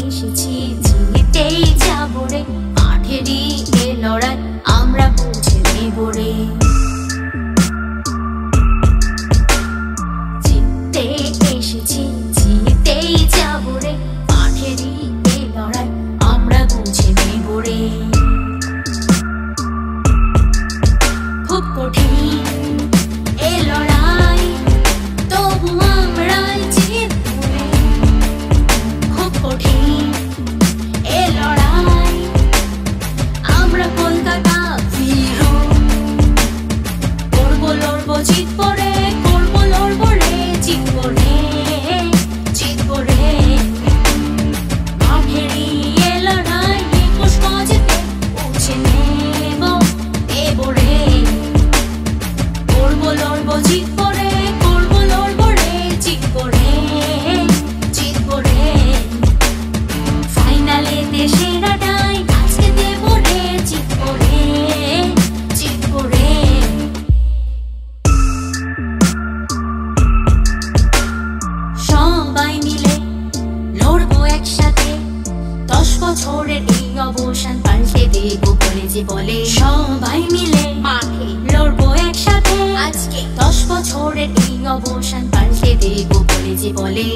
এসেছি জিতেই যাবো রে, মাঠেরই এ লড়াই আমরা বুঝে নেব রে। জিততে এসেছি জিতেই যাবো রে, মাঠেরই এ লড়াই আমরা বুঝে নেব রে। খুব কঠিন এ লড়াই, তবু আমরা জিতবো রে। খুব কঠিন এ লড়াই, আমরা কলকাতা ফিরো। করবো লড়বো জিতবো রে, করবো লড়বো রে, জিতবো রে, জিতবো রে। মাঠেরই এ লড়াই 21 গজেতে পৌঁছে নেব রে। করবো লড়বো জিতবো রে, করবো লড়বো রে, জিতবো রে, জিতবো রে। ফাইনালেতে সেরাটাই আজকে দেবো রে, জিতবো রে, জিতবো রে। সবাই মিলে লড়বো একসাথে, 10 বছরের এই অবসান পাল্টে দেবো বলে যে বলে। সবাই মিলে মাঠে লড়বো একসাথে, আজকে 10 বছরের এই অবসান পাল্টে দেবো বলে যে বলে।